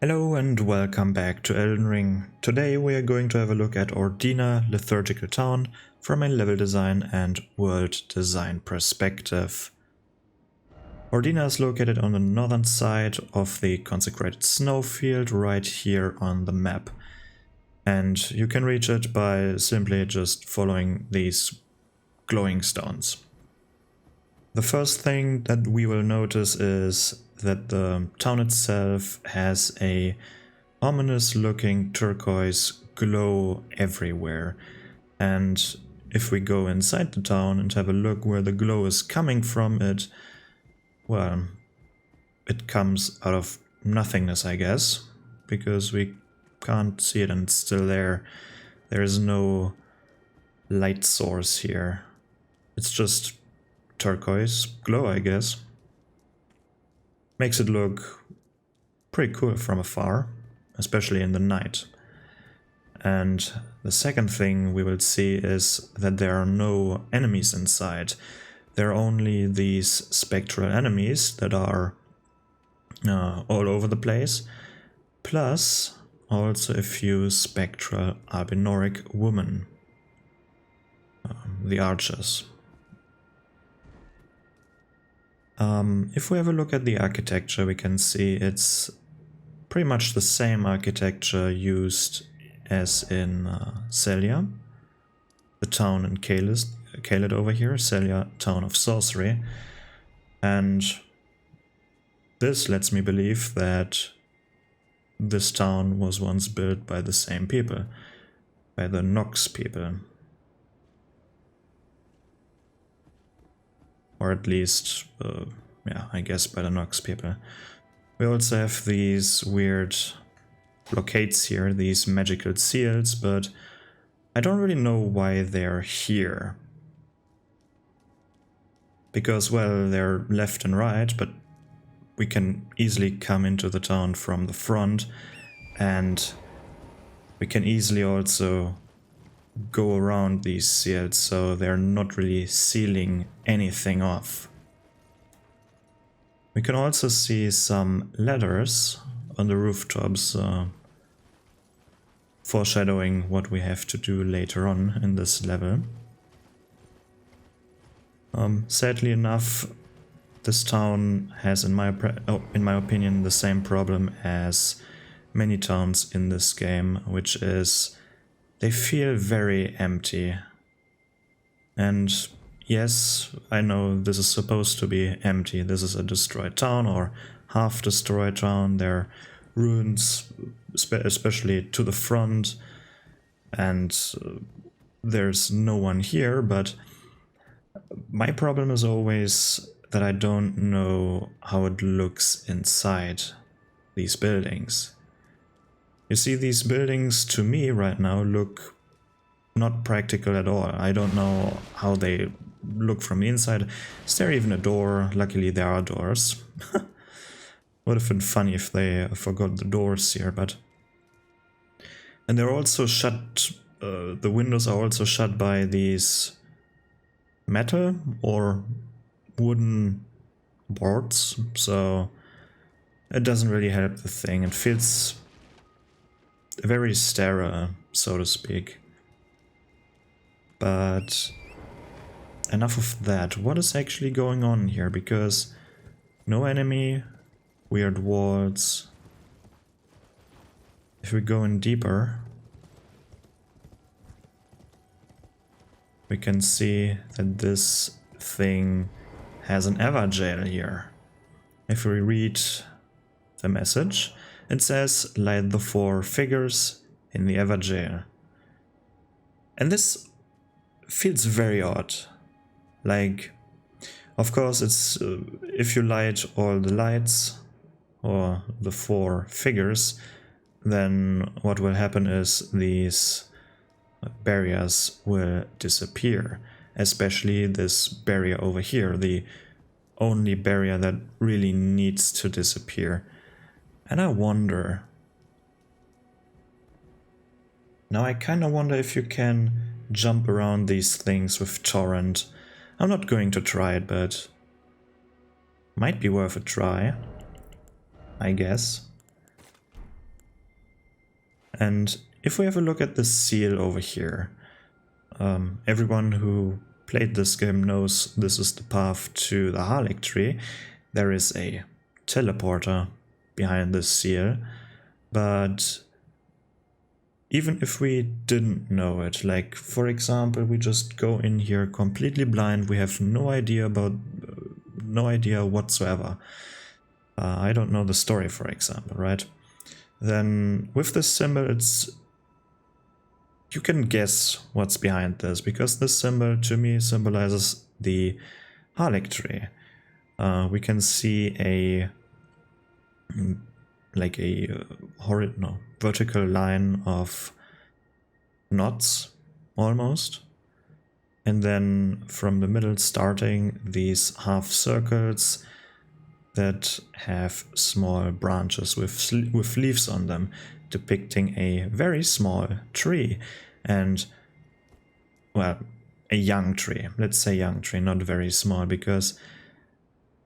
Hello and welcome back to Elden Ring. Today we are going to have a look at Ordina, Liturgical Town from a level design and world design perspective. Ordina is located on the northern side of the consecrated snowfield right here on the map. And you can reach it by simply just following these glowing stones. The first thing that we will notice is that the town itself has a ominous looking turquoise glow everywhere, and if we go inside the town and have a look where the glow is coming from, it comes out of nothingness, I guess, because we can't see it and it's still there. There is no light source here. It's just turquoise glow, I guess. Makes it look pretty cool from afar, especially in the night. And the second thing we will see is that there are no enemies inside. There are only these spectral enemies that are all over the place, plus also a few spectral albinoric women, the archers. If we have a look at the architecture, we can see it's pretty much the same architecture used as in Celia, the town in Caelid over here, Celia, town of sorcery. And this lets me believe that this town was once built by the same people, by the Nox people. Or at least, I guess by the Nox people. We also have these weird blockades here, these magical seals, but I don't really know why they're here. Because, well, they're left and right, but we can easily come into the town from the front, and we can easily also go around these seals, so they're not really sealing anything off. We can also see some ladders on the rooftops, foreshadowing what we have to do later on in this level. Sadly enough, this town has, in my opinion, the same problem as many towns in this game, which is they feel very empty. And yes, I know this is supposed to be empty. This is a destroyed town or half destroyed town. There are ruins, especially to the front, and there's no one here, but my problem is always that I don't know how it looks inside these buildings. You see, these buildings to me right now look not practical at all. I don't know how they look from the inside. Is there even a door? Luckily there are doors. Would have been funny if they forgot the doors here, but... And they're also shut, the windows are also shut by these metal or wooden boards, so it doesn't really help the thing. It feels very sterile, so to speak. But enough of that. What is actually going on here? Because no enemy, weird walls. If we go in deeper, we can see that this thing has an Everjail here. If we read the message, it says, light the 4 figures in the Everjail. And this feels very odd. Like, of course, it's if you light all the lights or the 4 figures, then what will happen is these barriers will disappear. Especially this barrier over here, the only barrier that really needs to disappear. And I wonder... Now I kinda wonder if you can jump around these things with Torrent. I'm not going to try it, but might be worth a try, I guess. And if we have a look at the seal over here, everyone who played this game knows this is the path to the Harlech tree. There is a teleporter behind this seal, but even if we didn't know it, like for example, we just go in here completely blind, we have no idea whatsoever. I don't know the story, for example, right? Then with this symbol, you can guess what's behind this, because this symbol to me symbolizes the Harlech tree. We can see a vertical line of knots almost, and then from the middle starting these half circles that have small branches with leaves on them, depicting a very small tree, and well, a young tree. Let's say young tree, not very small, because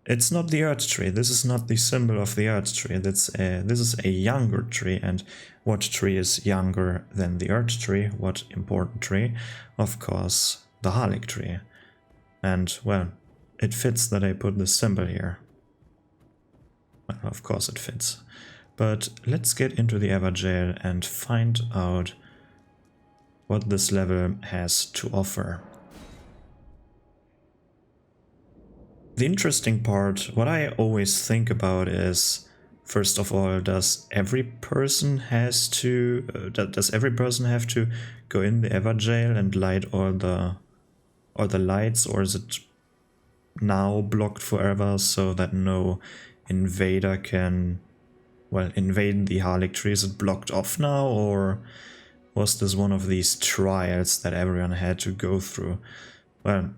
it's not the earth tree. This is not the symbol of the earth tree. This is a younger tree, and what tree is younger than the earth tree? What important tree? Of course, the Harlech tree. And well, it fits that I put this symbol here. Well, of course it fits. But let's get into the Evergaol and find out what this level has to offer. The interesting part, what I always think about is, first of all, does every person have to go in the Evergaol and light all the lights, or is it now blocked forever so that no invader can, well, invade the Harlech tree? Is it blocked off now, or was this one of these trials that everyone had to go through? Well,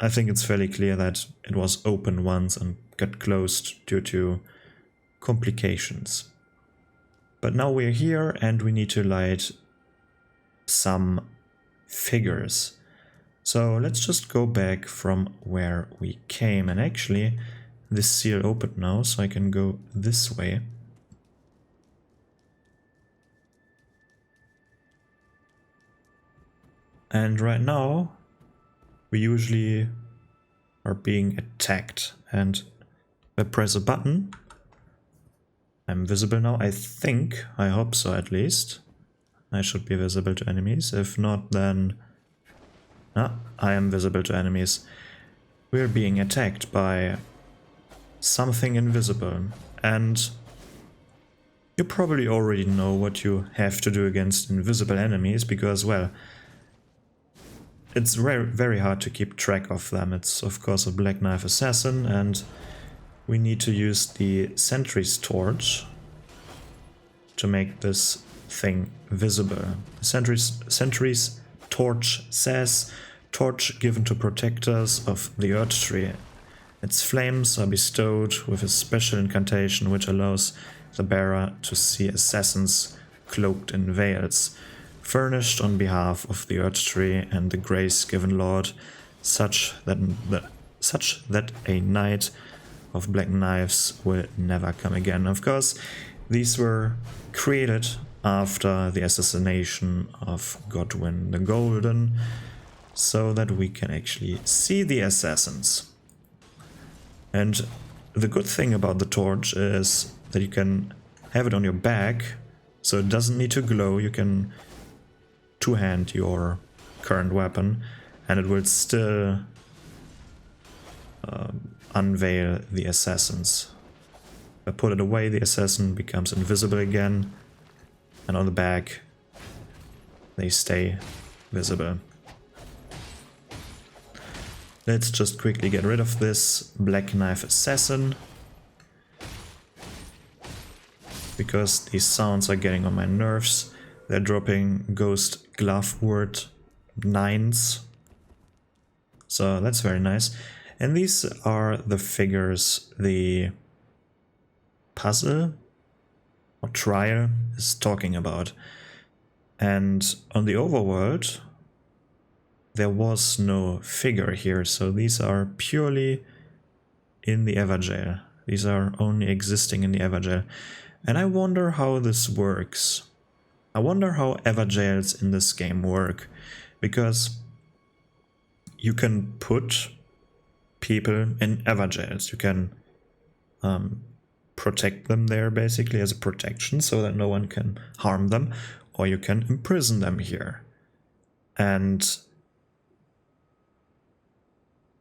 I think it's fairly clear that it was open once and got closed due to complications. But now we're here and we need to light some figures. So let's just go back from where we came, and actually this seal opened now, so I can go this way. And right now we usually are being attacked, and if I press a button, I'm visible now, I think. I hope so, at least. I should be visible to enemies. If not, then I am visible to enemies. We're being attacked by something invisible, and you probably already know what you have to do against invisible enemies, because, well, it's very, very hard to keep track of them. It's of course a Black Knife Assassin, and we need to use the Sentry's Torch to make this thing visible. The Sentry's Torch says, "Torch given to protectors of the Earth Tree. Its flames are bestowed with a special incantation which allows the bearer to see assassins cloaked in veils, furnished on behalf of the Earth Tree and the grace-given Lord, such that a Knight of Black Knives will never come again." Of course, these were created after the assassination of Godwin the Golden, so that we can actually see the assassins. And the good thing about the torch is that you can have it on your back, so it doesn't need to glow. You can two-hand your current weapon, and it will still unveil the assassins. If I put it away, the assassin becomes invisible again, and on the back they stay visible. Let's just quickly get rid of this Black Knife Assassin, because these sounds are getting on my nerves. They're dropping Ghost Glove word 9s, so that's very nice. And these are the figures the puzzle or trial is talking about. And on the overworld there was no figure here, so these are purely in the Evergaol. These are only existing in the Evergaol. And I wonder how this works. I wonder how Everjails in this game work, because you can put people in Everjails. You can protect them there basically as a protection so that no one can harm them, or you can imprison them here. And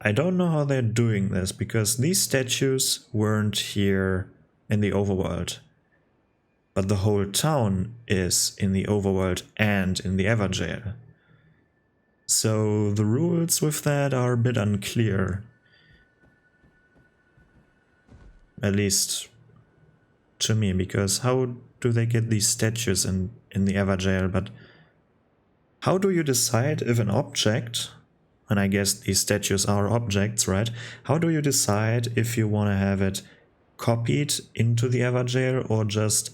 I don't know how they're doing this, because these statues weren't here in the overworld. But the whole town is in the overworld and in the Everjail. So the rules with that are a bit unclear. At least to me, because how do they get these statues in the Everjail? But how do you decide if an object, and I guess these statues are objects, right? How do you decide if you want to have it copied into the Everjail or just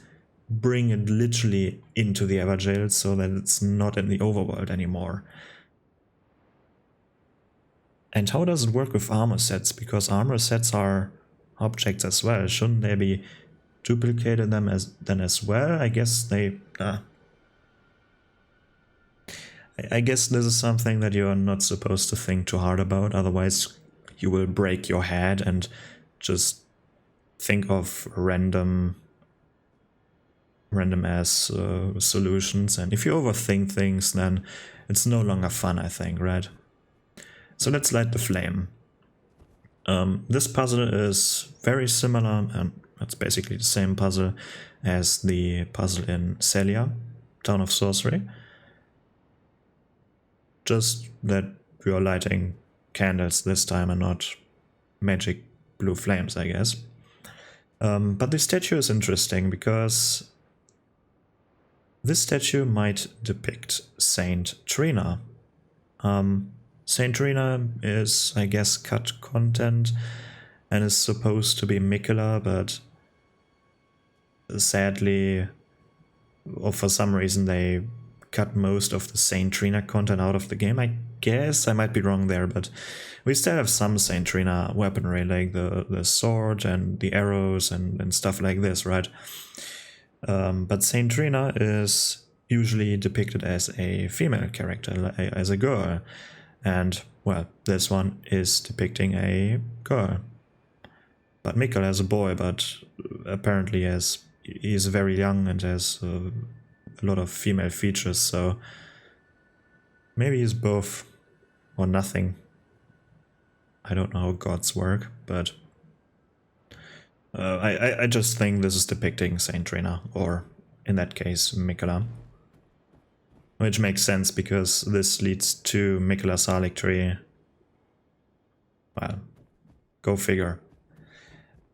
bring it literally into the Everjail so that it's not in the overworld anymore? And how does it work with armor sets? Because armor sets are objects as well. Shouldn't they be duplicated them as well? I guess they... I guess this is something that you are not supposed to think too hard about, otherwise you will break your head and just think of random ass solutions, and if you overthink things, then it's no longer fun, I think, right? So let's light the flame. This puzzle is very similar, and it's basically the same puzzle as the puzzle in Celia, Town of Sorcery. Just that we are lighting candles this time and not magic blue flames, I guess. But the statue is interesting because this statue might depict Saint Trina. Saint Trina is, I guess, cut content and is supposed to be Mikola, but sadly, or for some reason, they cut most of the Saint Trina content out of the game, I guess. I might be wrong there, but we still have some Saint Trina weaponry, like the sword and the arrows and stuff like this, right? But Saint Trina is usually depicted as a female character, as a girl. And, well, this one is depicting a girl. But Mikkel as a boy, but apparently he's very young and has a lot of female features, so maybe he's both or nothing. I don't know how gods work, but I just think this is depicting Saint Trina, or in that case, Mikola. Which makes sense, because this leads to Mikola's Halictory. Well, go figure.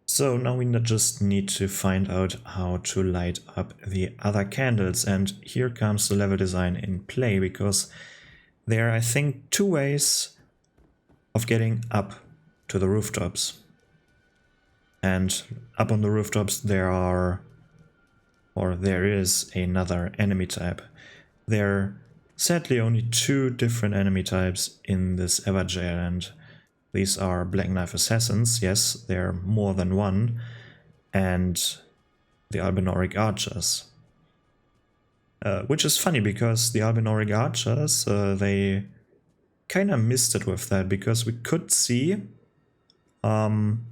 So now we just need to find out how to light up the other candles, and here comes the level design in play, because there are, I think, two ways of getting up to the rooftops. And up on the rooftops there is another enemy type. There are sadly only two different enemy types in this Everjail, and these are Black Knife Assassins, yes, there are more than one, and the Albinoric Archers. Which is funny, because the Albinoric Archers, they kinda missed it with that, because we could see some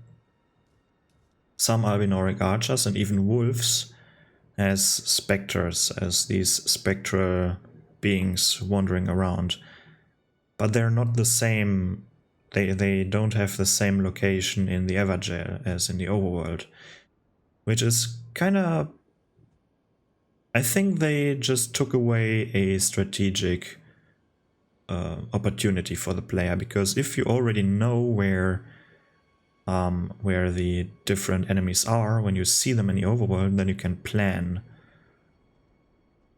Albinoric Archers and even wolves as specters, as these spectral beings wandering around. But they're not the same, they don't have the same location in the Everjail as in the overworld. Which is kinda... I think they just took away a strategic opportunity for the player, because if you already know where the different enemies are, when you see them in the overworld, then you can plan.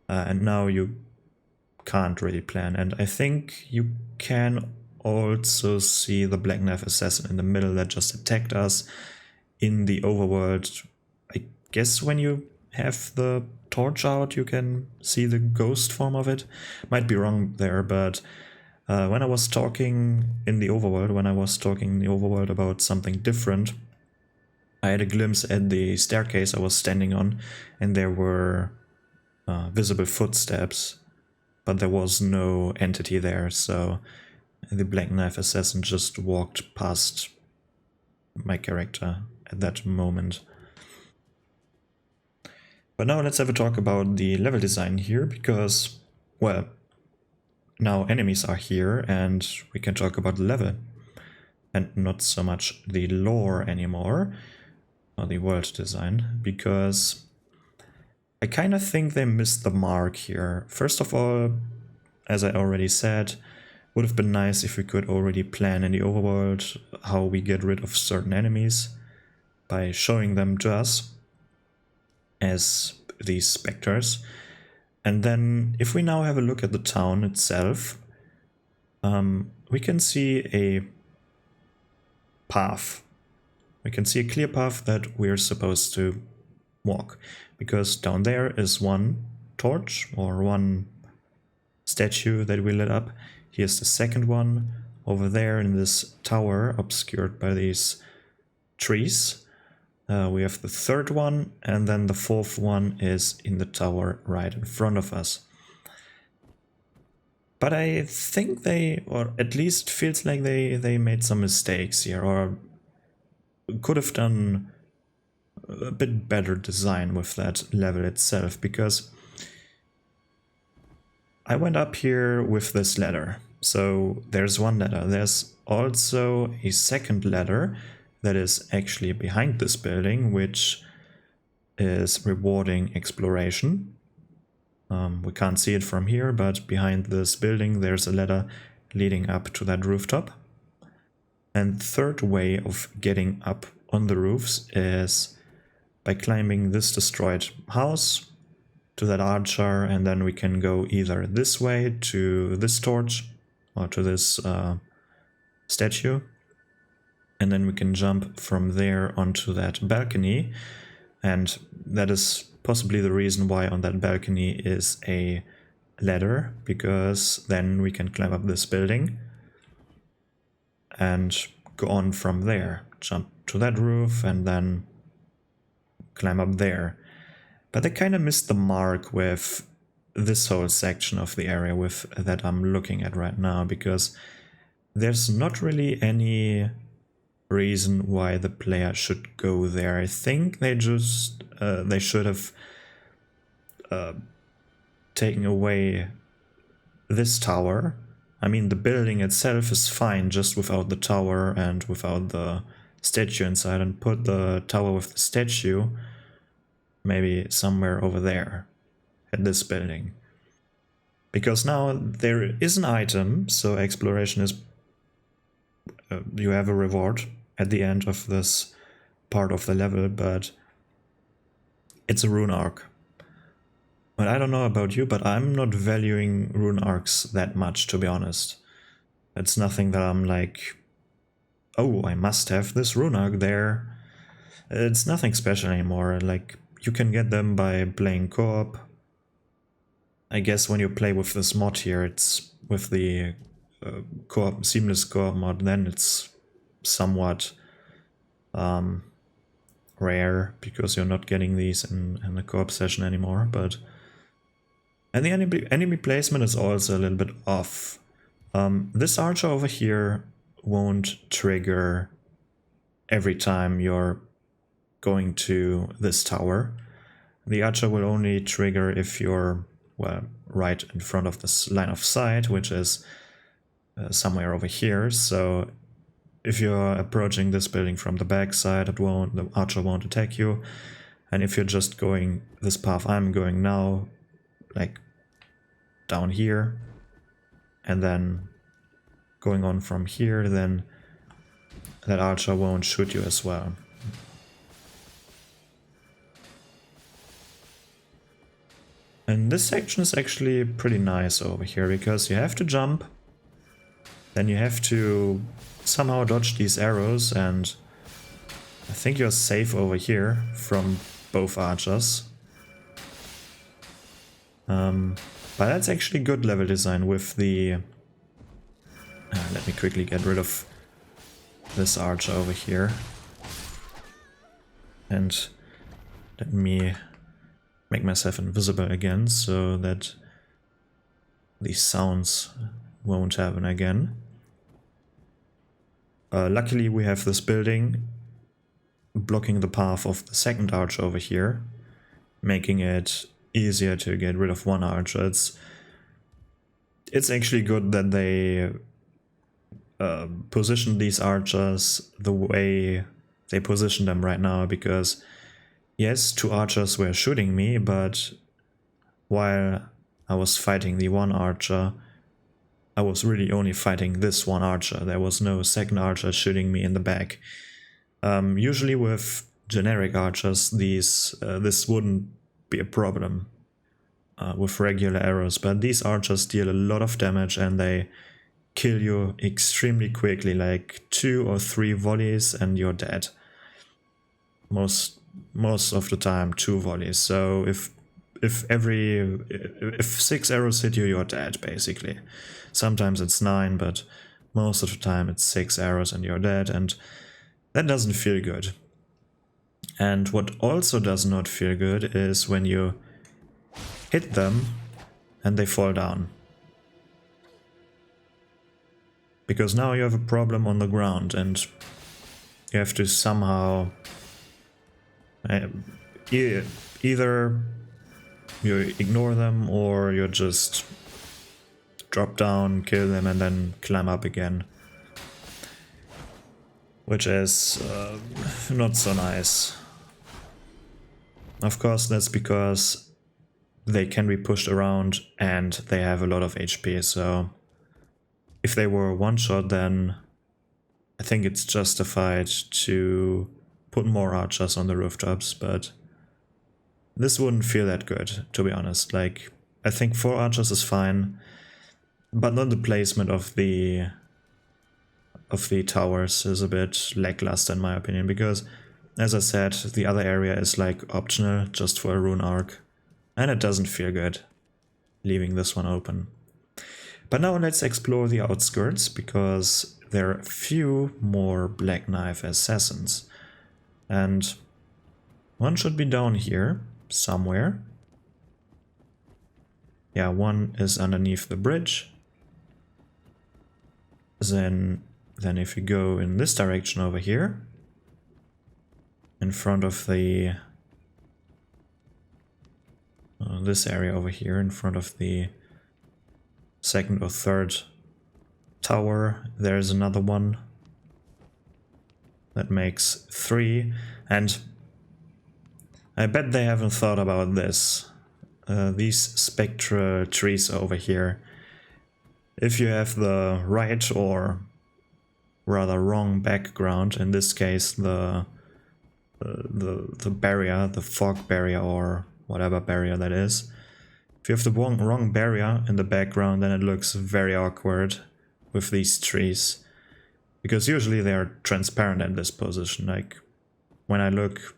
And now you can't really plan. And I think you can also see the Black Knife Assassin in the middle that just attacked us in the overworld. I guess when you have the torch out, you can see the ghost form of it. Might be wrong there, but when I was talking in the overworld, about something different, I had a glimpse at the staircase I was standing on, and there were visible footsteps, but there was no entity there, so the Black Knife Assassin just walked past my character at that moment. But now let's have a talk about the level design here, because, well, now enemies are here and we can talk about the level and not so much the lore anymore, or the world design, because I kind of think they missed the mark here. First of all, as I already said, would have been nice if we could already plan in the overworld how we get rid of certain enemies by showing them to us as these specters. And then if we now have a look at the town itself, we can see a path. We can see a clear path that we're supposed to walk, because down there is one torch or one statue that we lit up. Here's the second one over there in this tower obscured by these trees. We have the third one, and then the fourth one is in the tower right in front of us. But I think they, or at least feels like they made some mistakes here, or could have done a bit better design with that level itself, because I went up here with this ladder. So there's one ladder. There's also a second ladder that is actually behind this building, which is rewarding exploration. We can't see it from here, but behind this building there's a ladder leading up to that rooftop. And third way of getting up on the roofs is by climbing this destroyed house to that archer, and then we can go either this way to this torch or to this statue, and then we can jump from there onto that balcony, and that is possibly the reason why on that balcony is a ladder, because then we can climb up this building and go on from there, jump to that roof and then climb up there. But they kind of missed the mark with this whole section of the area with that I'm looking at right now, because there's not really any reason why the player should go there. I think they just they should have taken away this tower. I mean, the building itself is fine just without the tower and without the statue inside, and put the tower with the statue maybe somewhere over there at this building. Because now there is an item, so exploration is you have a reward at the end of this part of the level, but it's a rune arc. And I don't know about you, but I'm not valuing rune arcs that much, to be honest. It's nothing that I'm like, oh, I must have this rune arc there. It's nothing special anymore. Like, you can get them by playing co-op. I guess when you play with this mod here, it's with the co-op, seamless co-op mod, then it's somewhat rare, because you're not getting these in the co-op session anymore. But and the enemy placement is also a little bit off. This archer over here won't trigger every time you're going to this tower. The archer will only trigger if you're, well, right in front of this line of sight, which is somewhere over here. So if you're approaching this building from the back side, the archer won't attack you. And if you're just going this path I'm going now, like down here, and then going on from here, then that archer won't shoot you as well. And this section is actually pretty nice over here, because you have to jump, then you have to somehow dodge these arrows, and I think you're safe over here from both archers. But that's actually good level design with the... let me quickly get rid of this archer over here. And let me make myself invisible again so that these sounds won't happen again. Luckily we have this building blocking the path of the second arch over here, making it easier to get rid of one arch. It's actually good that they position these archers the way they position them right now, because yes, 2 archers were shooting me, but while I was fighting the one archer, I was really only fighting this one archer. There was no second archer shooting me in the back. Usually with generic archers, this wouldn't be a problem with regular arrows, but these archers deal a lot of damage and they kill you extremely quickly, like 2 or 3 volleys and you're dead. Most of the time 2 volleys. So if 6 arrows hit you, you're dead basically. Sometimes it's 9, but most of the time it's 6 arrows and you're dead, and that doesn't feel good. And what also does not feel good is when you hit them and they fall down. Because now you have a problem on the ground and you have to somehow either you ignore them or you just drop down, kill them and then climb up again. Which is not so nice. Of course that's because they can be pushed around and they have a lot of HP, so if they were one shot, then I think it's justified to put more archers on the rooftops, but this wouldn't feel that good, to be honest. Like, I think 4 archers is fine, but not the placement of the towers is a bit lackluster in my opinion, because as I said, the other area is like optional just for a rune arc, and it doesn't feel good leaving this one open. But now let's explore the outskirts, because there are a few more Black Knife assassins. And one should be down here, somewhere. Yeah, one is underneath the bridge. Then if you go in this direction over here, in front of the... this area over here, in front of the second or third tower, there's another one. That makes 3, and I bet they haven't thought about this. These spectral trees over here. If you have the right or rather wrong background, in this case the barrier, the fog barrier or whatever barrier that is. If you have the wrong barrier in the background, then it looks very awkward with these trees. Because usually they are transparent in this position. Like, when I look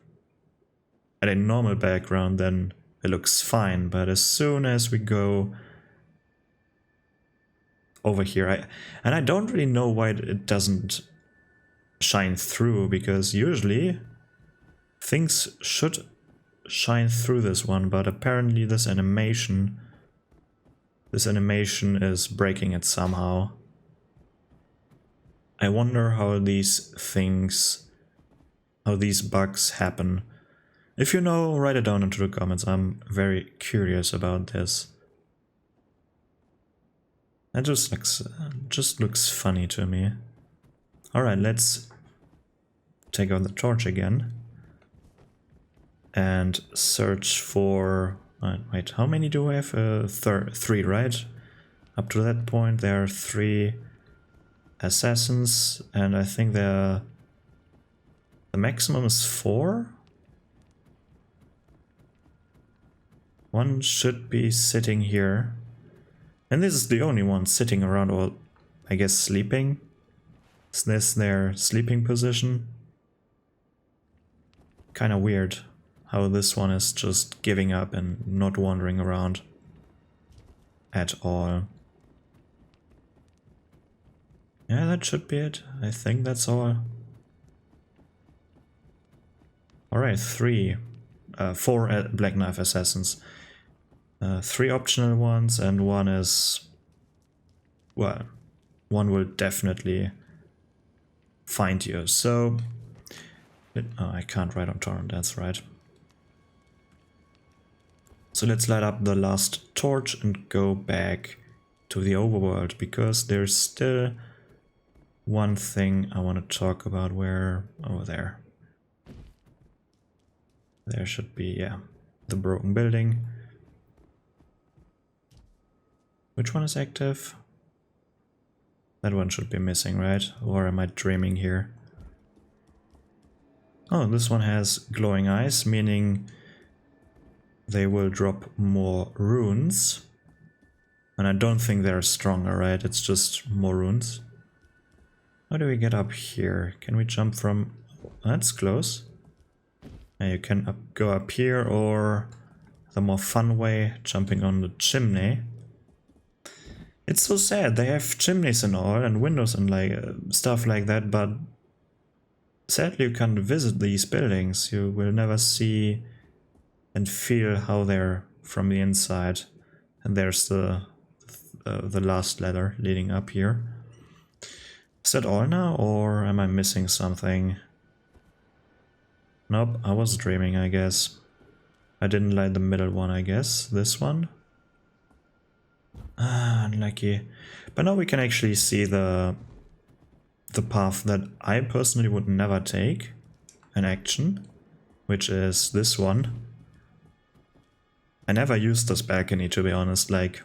at a normal background, then it looks fine. But as soon as we go over here, I don't really know why it doesn't shine through, because usually things should shine through this one, but apparently this animation is breaking it somehow. I wonder how these bugs happen. If you know, write it down into the comments. I'm very curious about this. That just looks funny to me. Alright, let's take out the torch again and search for... wait, how many do I have? 3, right? Up to that point there are 3 assassins, and I think the maximum is 4? One should be sitting here. And this is the only one sitting around, or I guess sleeping. Is this their sleeping position? Kinda weird how this one is just giving up and not wandering around at all. Yeah, that should be it. I think that's all. Alright, 3. 4 Black Knife Assassins. 3 optional ones, and one is, well, one will definitely find you. So, oh, I can't write on torrent, that's right. So let's light up the last torch and go back to the overworld, because there's still one thing I want to talk about. Where, over there. There should be, yeah, the broken building. Which one is active? That one should be missing, right? Or am I dreaming here? Oh, this one has glowing eyes, meaning they will drop more runes. And I don't think they're stronger, right? It's just more runes. How do we get up here? Can we jump from... That's close. Yeah, you can go up here, or the more fun way, jumping on the chimney. It's so sad, they have chimneys and all, and windows and like stuff like that, but sadly you can't visit these buildings. You will never see and feel how they're from the inside. And there's the last ladder leading up here. Is that all now, or am I missing something? Nope, I was dreaming, I guess. I didn't light the middle one, I guess. This one? Ah, unlucky. But now we can actually see the path that I personally would never take in action, which is this one. I never used this balcony, to be honest, like...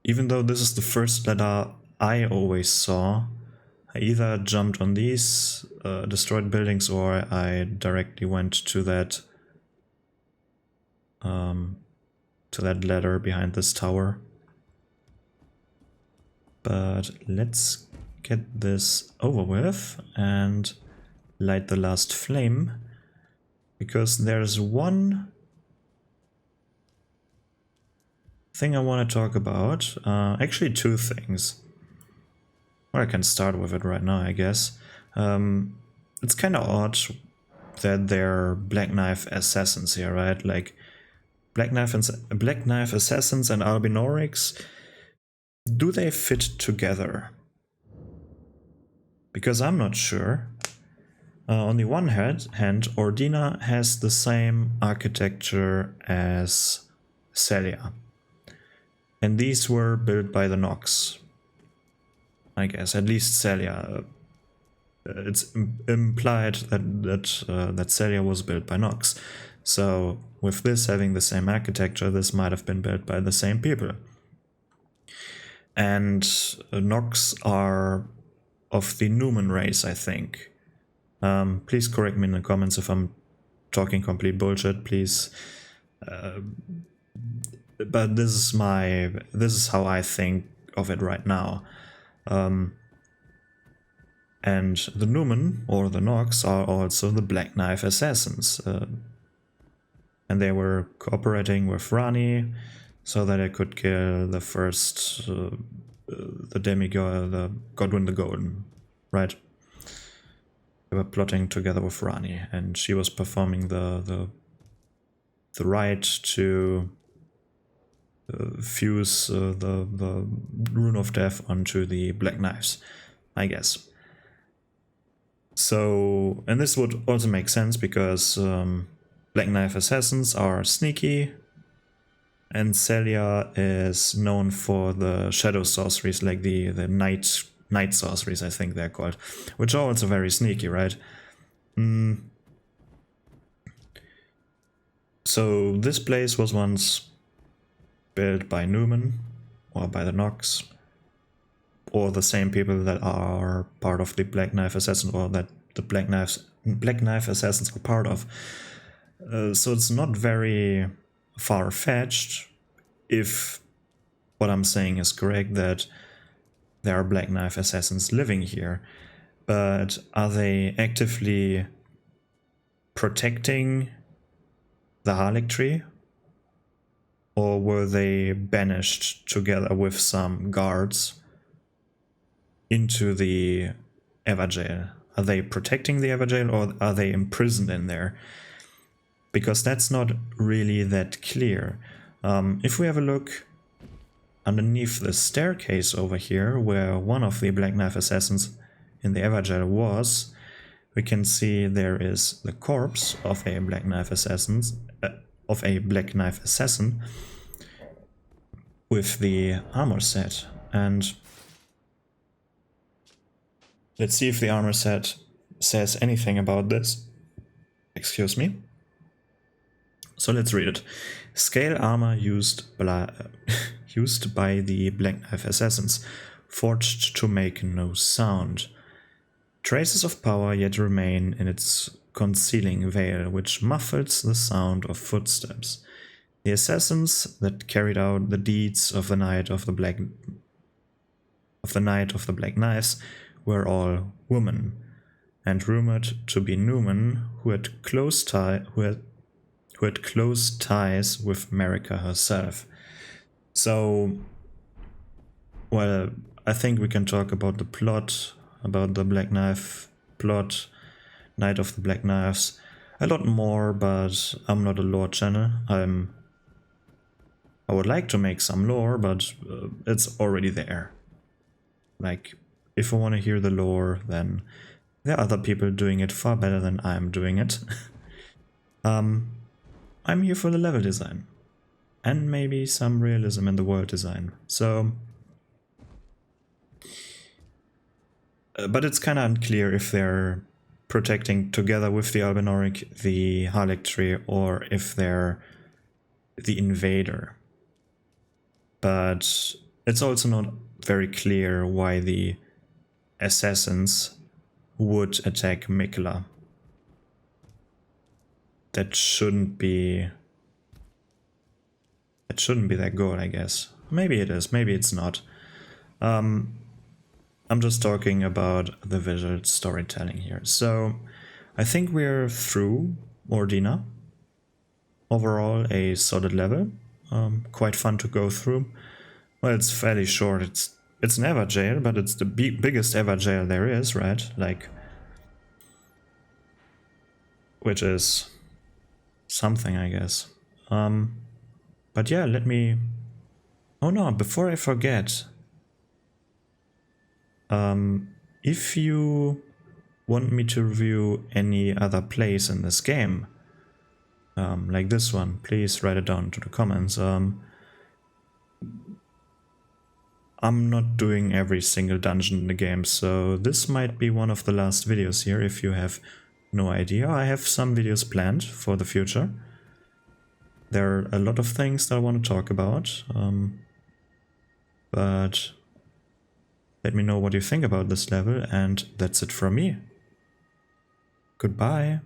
Even though this is the first ladder I always saw, I either jumped on these destroyed buildings, or I directly went to that ladder behind this tower. But let's get this over with and light the last flame, because there's one thing I want to talk about. Actually, two things. Or I can start with it right now, I guess. It's kind of odd that they're Black Knife Assassins here, right? Like, Black Knife Assassins and Albinorics, do they fit together? Because I'm not sure. On the one hand, Ordina has the same architecture as Celia. And these were built by the Nox, I guess, at least Celia. It's implied that Celia was built by Nox. So with this having the same architecture, this might have been built by the same people. And Nox are of the Numen race, I think. Please correct me in the comments if I'm talking complete bullshit, please. But this is how I think of it right now. And the Numen, or the Nox, are also the Black Knife Assassins. And they were cooperating with Rani so that they could kill the first, the demigod, the Godwin the Golden, right? They were plotting together with Rani, and she was performing the rite to fuse the Rune of Death onto the Black Knives, I guess. So, and this would also make sense because Black Knife Assassins are sneaky, and Celia is known for the shadow sorceries, like the night sorceries, I think they're called, which are also very sneaky, right? So this place was once built by Numen, or by the Nox, or the same people that are part of the Black Knife Assassins, or that the Black Knife Assassins are part of. So it's not very far-fetched, if what I'm saying is correct, that there are Black Knife Assassins living here. But are they actively protecting the Harlech tree? Or were they banished together with some guards into the Everjail? Are they protecting the Everjail, or are they imprisoned in there? Because that's not really that clear. If we have a look underneath the staircase over here, where one of the Black Knife assassins in the Everjail was, we can see there is the corpse of a Black Knife assassin, with the armor set. And let's see if the armor set says anything about this. Excuse me. So let's read it. Scale armor used by the Black Knife assassins, forged to make no sound. Traces of power yet remain in its concealing veil, which muffles the sound of footsteps. The assassins that carried out the deeds of the Night of the Black Knives were all women, and rumored to be Newman, who had close ties with Marika herself. So, well, I think we can talk about the plot, about the Black Knife plot, Night of the Black Knives, a lot more, but I'm not a lore channel. I would like to make some lore, but it's already there. Like, if I want to hear the lore, then there are other people doing it far better than I'm doing it. I'm here for the level design, and maybe some realism in the world design. So, but it's kind of unclear if they're protecting together with the Albinauric the Harlech, or if they're the invader. But it's also not very clear why the assassins would attack Mikela. That shouldn't be their goal, I guess. Maybe it is, maybe it's not. I'm just talking about the visual storytelling here. So I think we're through Ordina. Overall, a solid level. Quite fun to go through. Well, it's fairly short. It's an Everjail, but it's the biggest Everjail there is, right? Like, which is something, I guess. But yeah, let me... Oh no, before I forget, if you want me to review any other place in this game, like this one, please write it down to the comments. I'm not doing every single dungeon in the game, so this might be one of the last videos here if you have no idea. I have some videos planned for the future. There are a lot of things that I want to talk about, but let me know what you think about this level, and that's it from me. Goodbye.